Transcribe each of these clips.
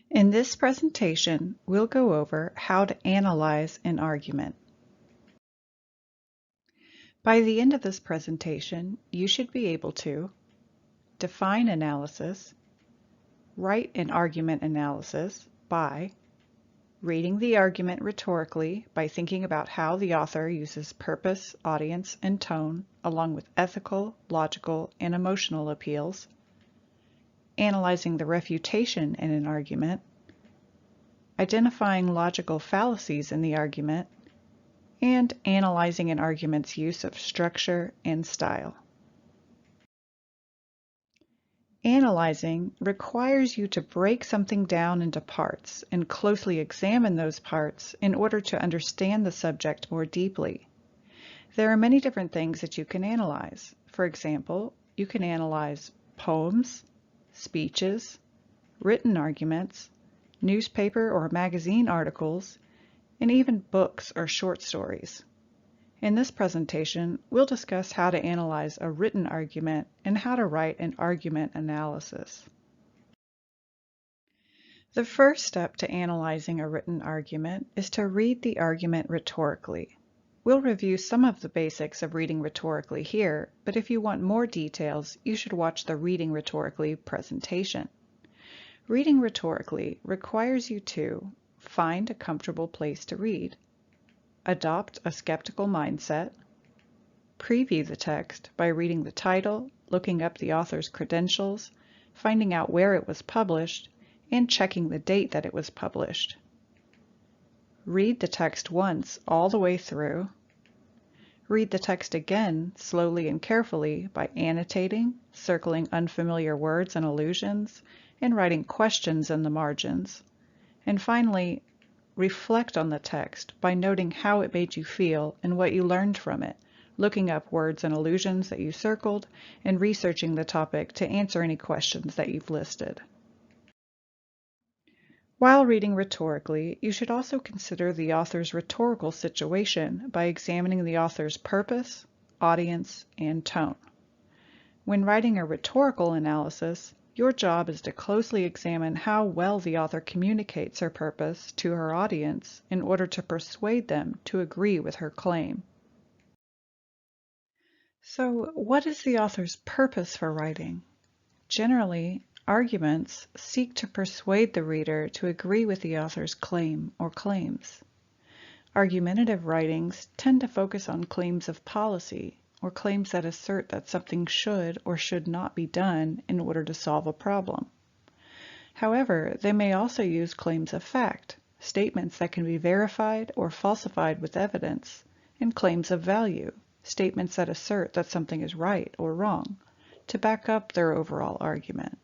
In this presentation, we'll go over how to analyze an argument. By the end of this presentation, you should be able to define analysis, write an argument analysis by reading the argument rhetorically by thinking about how the author uses purpose, audience, and tone, along with ethical, logical, and emotional appeals, analyzing the refutation in an argument, identifying logical fallacies in the argument, and analyzing an argument's use of structure and style. Analyzing requires you to break something down into parts and closely examine those parts in order to understand the subject more deeply. There are many different things that you can analyze. For example, you can analyze poems, speeches, written arguments, newspaper or magazine articles, and even books or short stories. In this presentation, we'll discuss how to analyze a written argument and how to write an argument analysis. The first step to analyzing a written argument is to read the argument rhetorically. We'll review some of the basics of reading rhetorically here, but if you want more details, you should watch the Reading Rhetorically presentation. Reading rhetorically requires you to find a comfortable place to read, adopt a skeptical mindset, preview the text by reading the title, looking up the author's credentials, finding out where it was published, and checking the date that it was published. Read the text once all the way through. Read the text again slowly and carefully by annotating, circling unfamiliar words and allusions, and writing questions in the margins. And finally, reflect on the text by noting how it made you feel and what you learned from it, looking up words and allusions that you circled, and researching the topic to answer any questions that you've listed. While reading rhetorically, you should also consider the author's rhetorical situation by examining the author's purpose, audience, and tone. When writing a rhetorical analysis, your job is to closely examine how well the author communicates her purpose to her audience in order to persuade them to agree with her claim. So, what is the author's purpose for writing? Generally, arguments seek to persuade the reader to agree with the author's claim or claims. Argumentative writings tend to focus on claims of policy, or claims that assert that something should or should not be done in order to solve a problem. However, they may also use claims of fact, statements that can be verified or falsified with evidence, and claims of value, statements that assert that something is right or wrong, to back up their overall argument.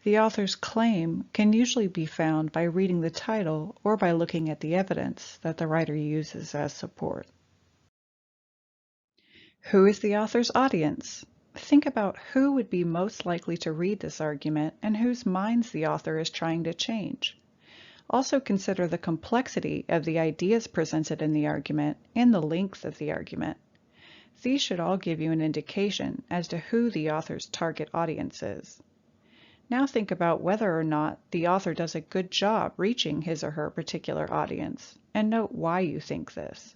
The author's claim can usually be found by reading the title or by looking at the evidence that the writer uses as support. Who is the author's audience? Think about who would be most likely to read this argument and whose minds the author is trying to change. Also consider the complexity of the ideas presented in the argument and the length of the argument. These should all give you an indication as to who the author's target audience is. Now think about whether or not the author does a good job reaching his or her particular audience, and note why you think this.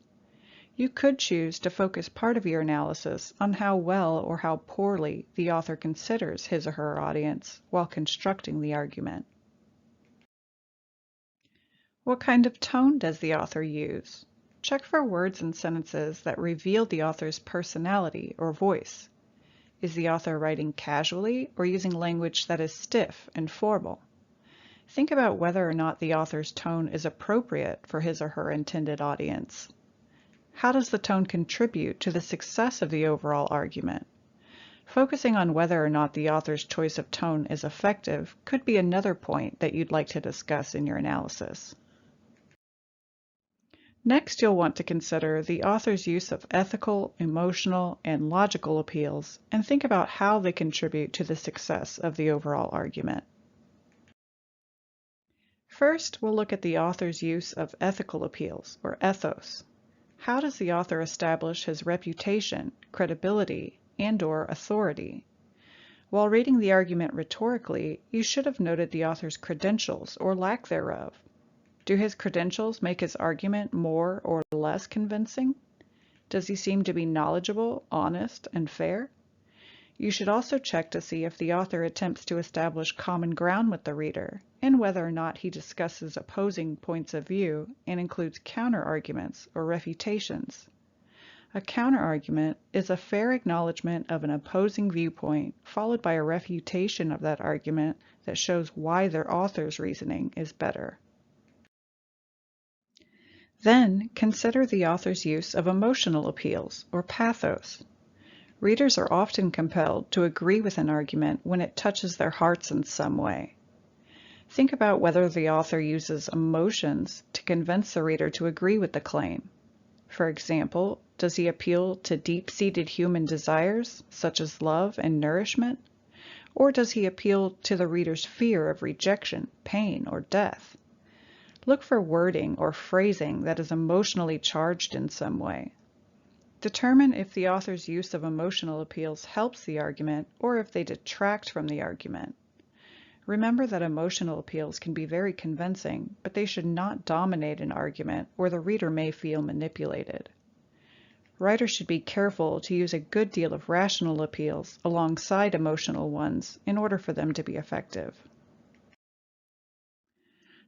You could choose to focus part of your analysis on how well or how poorly the author considers his or her audience while constructing the argument. What kind of tone does the author use? Check for words and sentences that reveal the author's personality or voice. Is the author writing casually or using language that is stiff and formal? Think about whether or not the author's tone is appropriate for his or her intended audience. How does the tone contribute to the success of the overall argument? Focusing on whether or not the author's choice of tone is effective could be another point that you'd like to discuss in your analysis. Next, you'll want to consider the author's use of ethical, emotional, and logical appeals and think about how they contribute to the success of the overall argument. First, we'll look at the author's use of ethical appeals, or ethos. How does the author establish his reputation, credibility, and/or authority? While reading the argument rhetorically, you should have noted the author's credentials or lack thereof. Do his credentials make his argument more or less convincing? Does he seem to be knowledgeable, honest, and fair? You should also check to see if the author attempts to establish common ground with the reader, and whether or not he discusses opposing points of view and includes counter-arguments or refutations. A counter-argument is a fair acknowledgement of an opposing viewpoint followed by a refutation of that argument that shows why their author's reasoning is better. Then, consider the author's use of emotional appeals, or pathos. Readers are often compelled to agree with an argument when it touches their hearts in some way. Think about whether the author uses emotions to convince the reader to agree with the claim. For example, does he appeal to deep-seated human desires, such as love and nourishment? Or does he appeal to the reader's fear of rejection, pain, or death? Look for wording or phrasing that is emotionally charged in some way. Determine if the author's use of emotional appeals helps the argument or if they detract from the argument. Remember that emotional appeals can be very convincing, but they should not dominate an argument or the reader may feel manipulated. Writers should be careful to use a good deal of rational appeals alongside emotional ones in order for them to be effective.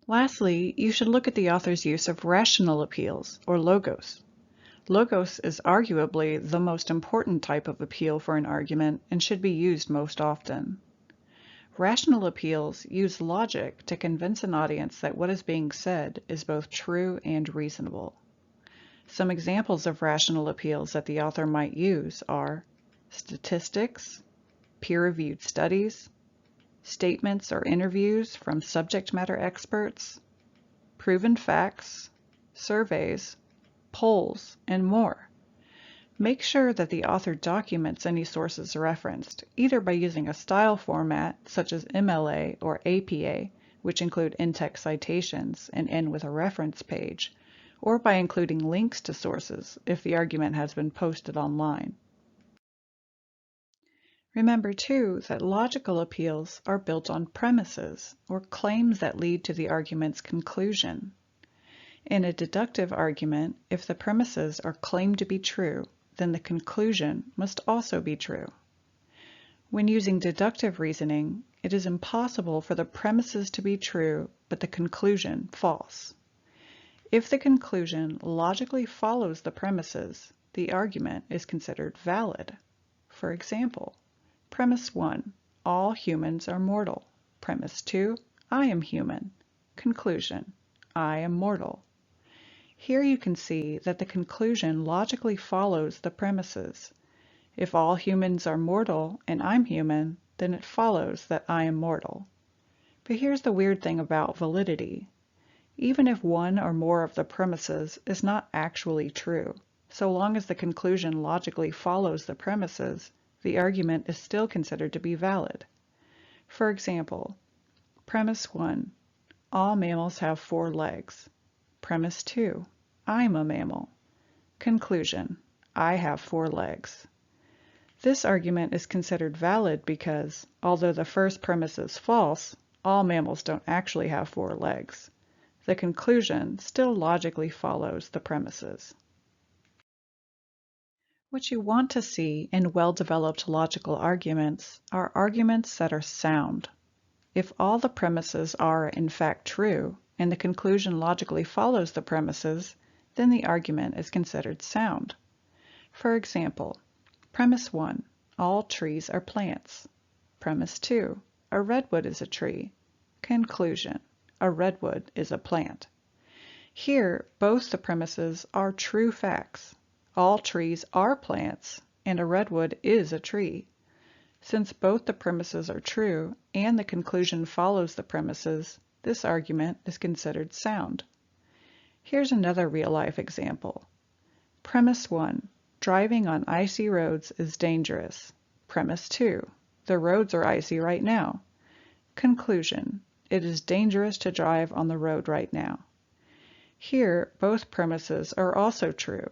Lastly, you should look at the author's use of rational appeals, or logos. Logos is arguably the most important type of appeal for an argument and should be used most often. Rational appeals use logic to convince an audience that what is being said is both true and reasonable. Some examples of rational appeals that the author might use are statistics, peer-reviewed studies, statements or interviews from subject matter experts, proven facts, surveys, polls, and more. Make sure that the author documents any sources referenced, either by using a style format such as MLA or APA, which include in-text citations and end with a reference page, or by including links to sources if the argument has been posted online. Remember, too, that logical appeals are built on premises, or claims that lead to the argument's conclusion. In a deductive argument, if the premises are claimed to be true, then the conclusion must also be true. When using deductive reasoning, it is impossible for the premises to be true, but the conclusion false. If the conclusion logically follows the premises, the argument is considered valid. For example, Premise 1, all humans are mortal. Premise 2, I am human. Conclusion, I am mortal. Here you can see that the conclusion logically follows the premises. If all humans are mortal and I'm human, then it follows that I am mortal. But here's the weird thing about validity. Even if one or more of the premises is not actually true, so long as the conclusion logically follows the premises, the argument is still considered to be valid. For example, Premise 1, all mammals have 4 legs. Premise 2, I'm a mammal. Conclusion, I have 4 legs. This argument is considered valid because, although the first premise is false, all mammals don't actually have 4 legs. The conclusion still logically follows the premises. What you want to see in well-developed logical arguments are arguments that are sound. If all the premises are in fact true, and the conclusion logically follows the premises, then the argument is considered sound. For example, Premise 1, all trees are plants. Premise 2, a redwood is a tree. Conclusion, a redwood is a plant. Here, both the premises are true facts. All trees are plants, and a redwood is a tree. Since both the premises are true and the conclusion follows the premises, this argument is considered sound. Here's another real-life example. Premise 1, driving on icy roads is dangerous. Premise 2, the roads are icy right now. Conclusion, it is dangerous to drive on the road right now. Here, both premises are also true.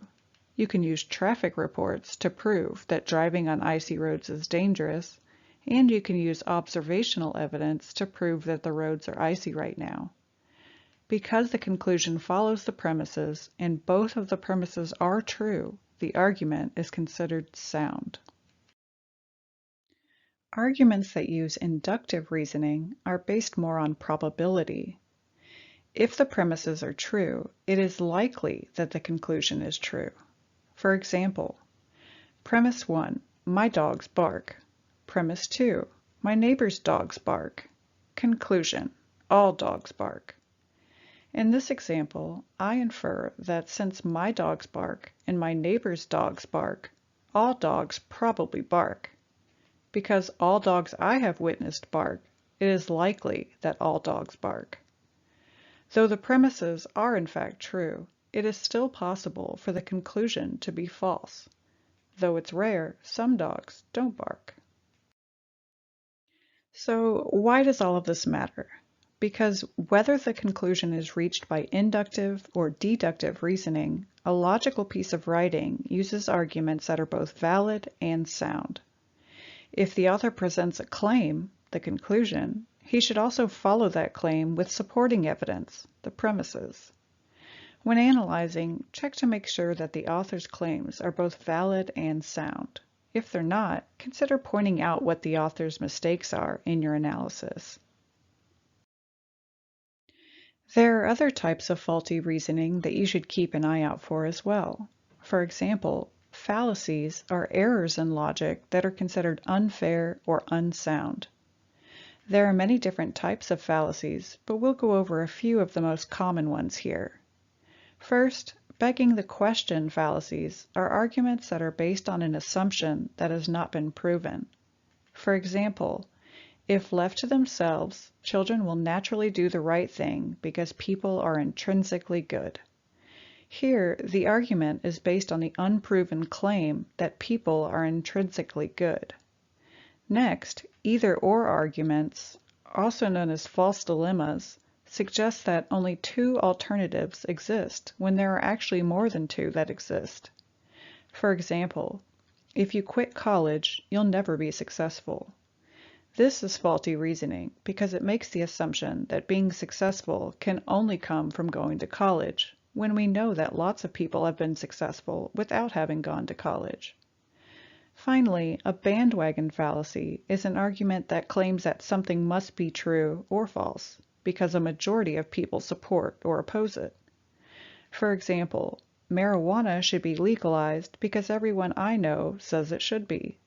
You can use traffic reports to prove that driving on icy roads is dangerous, and you can use observational evidence to prove that the roads are icy right now. Because the conclusion follows the premises and both of the premises are true, the argument is considered sound. Arguments that use inductive reasoning are based more on probability. If the premises are true, it is likely that the conclusion is true. For example, Premise 1, my dogs bark. Premise 2, my neighbor's dogs bark. Conclusion, all dogs bark. In this example, I infer that since my dogs bark and my neighbor's dogs bark, all dogs probably bark. Because all dogs I have witnessed bark, it is likely that all dogs bark. Though the premises are in fact true, it is still possible for the conclusion to be false. Though it's rare, some dogs don't bark. So why does all of this matter? Because whether the conclusion is reached by inductive or deductive reasoning, a logical piece of writing uses arguments that are both valid and sound. If the author presents a claim, the conclusion, he should also follow that claim with supporting evidence, the premises. When analyzing, check to make sure that the author's claims are both valid and sound. If they're not, consider pointing out what the author's mistakes are in your analysis. There are other types of faulty reasoning that you should keep an eye out for as well. For example, fallacies are errors in logic that are considered unfair or unsound. There are many different types of fallacies, but we'll go over a few of the most common ones here. First, begging the question fallacies are arguments that are based on an assumption that has not been proven. For example, if left to themselves, children will naturally do the right thing because people are intrinsically good. Here, the argument is based on the unproven claim that people are intrinsically good. Next, either-or arguments, also known as false dilemmas, suggest that only two alternatives exist when there are actually more than two that exist. For example, if you quit college, you'll never be successful. This is faulty reasoning because it makes the assumption that being successful can only come from going to college, when we know that lots of people have been successful without having gone to college. Finally, a bandwagon fallacy is an argument that claims that something must be true or false because a majority of people support or oppose it. For example, marijuana should be legalized because everyone I know says it should be.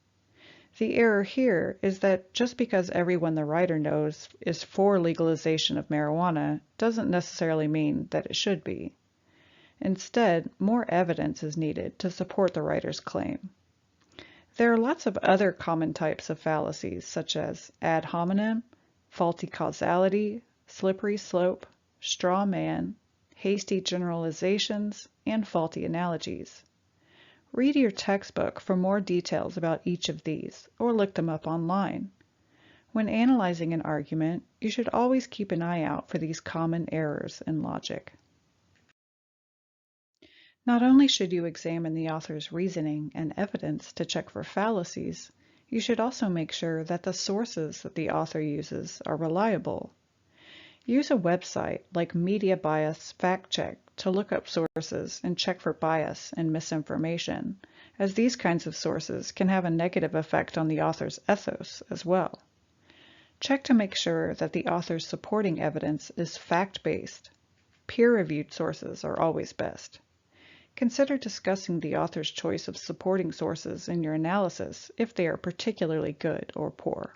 The error here is that just because everyone the writer knows is for legalization of marijuana doesn't necessarily mean that it should be. Instead, more evidence is needed to support the writer's claim. There are lots of other common types of fallacies such as ad hominem, faulty causality, slippery slope, straw man, hasty generalizations, and faulty analogies. Read your textbook for more details about each of these, or look them up online. When analyzing an argument, you should always keep an eye out for these common errors in logic. Not only should you examine the author's reasoning and evidence to check for fallacies, you should also make sure that the sources that the author uses are reliable. Use a website like Media Bias Fact Check to look up sources and check for bias and misinformation, as these kinds of sources can have a negative effect on the author's ethos as well. Check to make sure that the author's supporting evidence is fact-based. Peer-reviewed sources are always best. Consider discussing the author's choice of supporting sources in your analysis if they are particularly good or poor.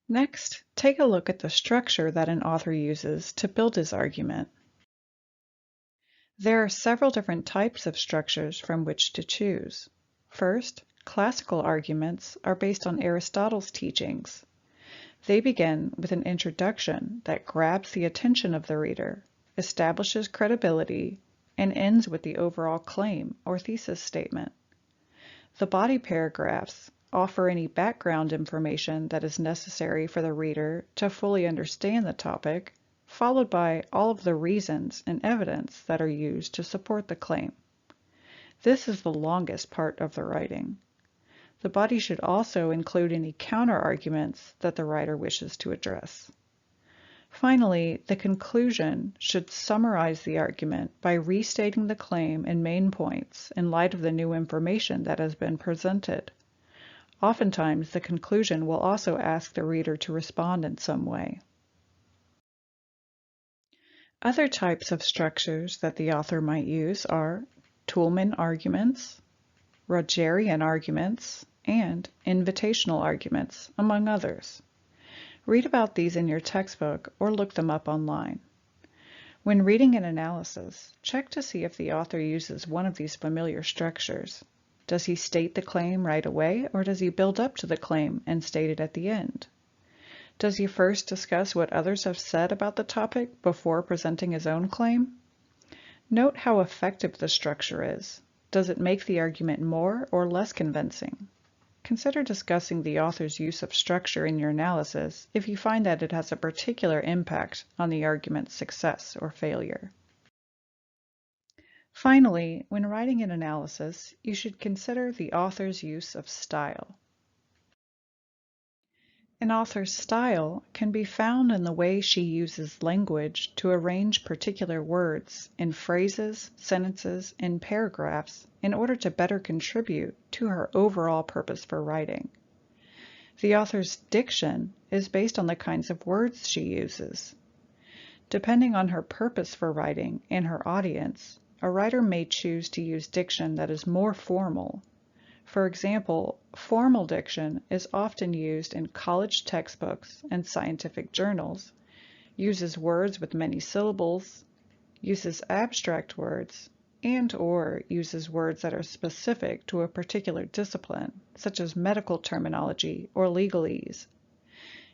Next, take a look at the structure that an author uses to build his argument. There are several different types of structures from which to choose. First, classical arguments are based on Aristotle's teachings. They begin with an introduction that grabs the attention of the reader, establishes credibility, and ends with the overall claim or thesis statement. The body paragraphs offer any background information that is necessary for the reader to fully understand the topic, followed by all of the reasons and evidence that are used to support the claim. This is the longest part of the writing. The body should also include any counter-arguments that the writer wishes to address. Finally, the conclusion should summarize the argument by restating the claim and main points in light of the new information that has been presented. Oftentimes, the conclusion will also ask the reader to respond in some way. Other types of structures that the author might use are Toulmin arguments, Rogerian arguments, and invitational arguments, among others. Read about these in your textbook or look them up online. When reading an analysis, check to see if the author uses one of these familiar structures. Does he state the claim right away, or does he build up to the claim and state it at the end? Does he first discuss what others have said about the topic before presenting his own claim? Note how effective the structure is. Does it make the argument more or less convincing? Consider discussing the author's use of structure in your analysis if you find that it has a particular impact on the argument's success or failure. Finally, when writing an analysis, you should consider the author's use of style. An author's style can be found in the way she uses language to arrange particular words in phrases, sentences, and paragraphs in order to better contribute to her overall purpose for writing. The author's diction is based on the kinds of words she uses. Depending on her purpose for writing and her audience, a writer may choose to use diction that is more formal. For example, formal diction is often used in college textbooks and scientific journals, uses words with many syllables, uses abstract words, and/or uses words that are specific to a particular discipline, such as medical terminology or legalese.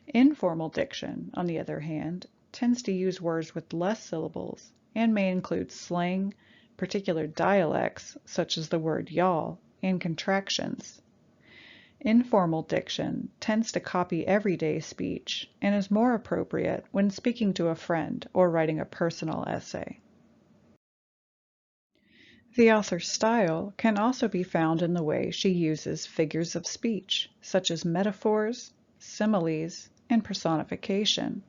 Informal diction, on the other hand, tends to use words with less syllables and may include slang, particular dialects, such as the word y'all, and contractions. Informal diction tends to copy everyday speech and is more appropriate when speaking to a friend or writing a personal essay. The author's style can also be found in the way she uses figures of speech, such as metaphors, similes, and personification.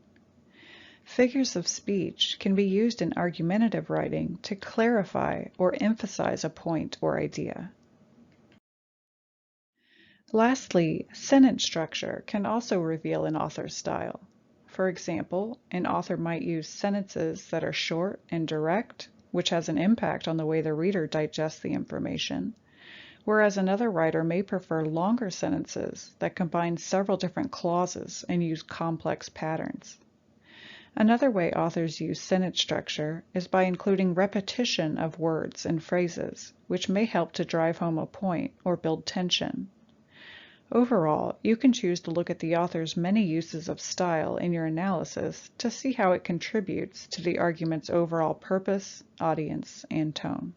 Figures of speech can be used in argumentative writing to clarify or emphasize a point or idea. Lastly, sentence structure can also reveal an author's style. For example, an author might use sentences that are short and direct, which has an impact on the way the reader digests the information, whereas another writer may prefer longer sentences that combine several different clauses and use complex patterns. Another way authors use sentence structure is by including repetition of words and phrases, which may help to drive home a point or build tension. Overall, you can choose to look at the author's many uses of style in your analysis to see how it contributes to the argument's overall purpose, audience, and tone.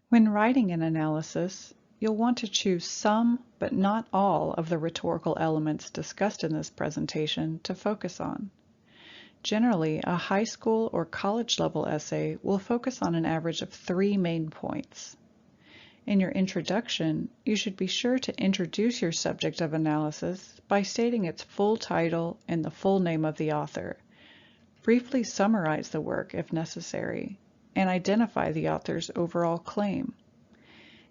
When writing an analysis, you'll want to choose some, but not all, of the rhetorical elements discussed in this presentation to focus on. Generally, a high school or college level essay will focus on an average of 3 main points. In your introduction, you should be sure to introduce your subject of analysis by stating its full title and the full name of the author. Briefly summarize the work if necessary, and identify the author's overall claim.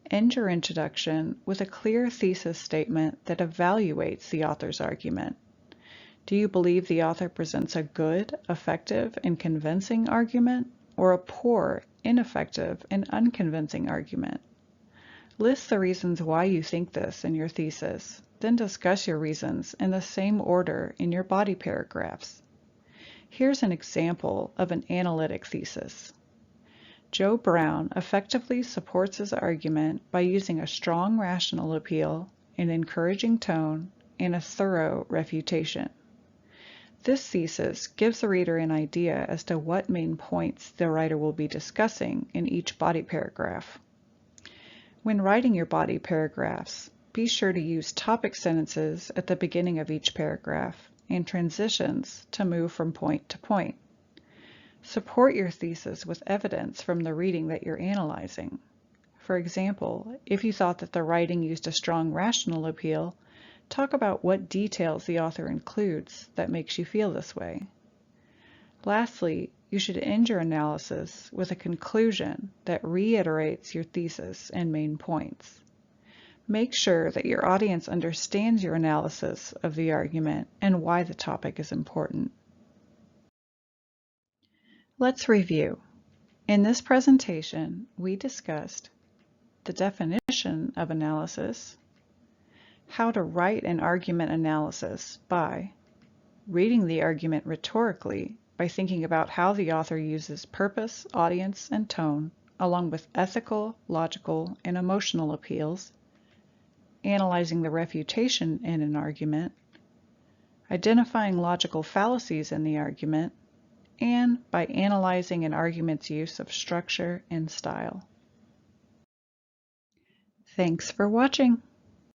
End your introduction with a clear thesis statement that evaluates the author's argument. Do you believe the author presents a good, effective, and convincing argument, or a poor, ineffective, and unconvincing argument? List the reasons why you think this in your thesis, then discuss your reasons in the same order in your body paragraphs. Here's an example of an analytic thesis. Joe Brown effectively supports his argument by using a strong rational appeal, an encouraging tone, and a thorough refutation. This thesis gives the reader an idea as to what main points the writer will be discussing in each body paragraph. When writing your body paragraphs, be sure to use topic sentences at the beginning of each paragraph and transitions to move from point to point. Support your thesis with evidence from the reading that you're analyzing. For example, if you thought that the writing used a strong rational appeal, talk about what details the author includes that makes you feel this way. Lastly, you should end your analysis with a conclusion that reiterates your thesis and main points. Make sure that your audience understands your analysis of the argument and why the topic is important. Let's review. In this presentation, we discussed the definition of analysis, how to write an argument analysis by reading the argument rhetorically by thinking about how the author uses purpose, audience, and tone, along with ethical, logical, and emotional appeals, analyzing the refutation in an argument, identifying logical fallacies in the argument, and by analyzing an argument's use of structure and style. Thanks for watching.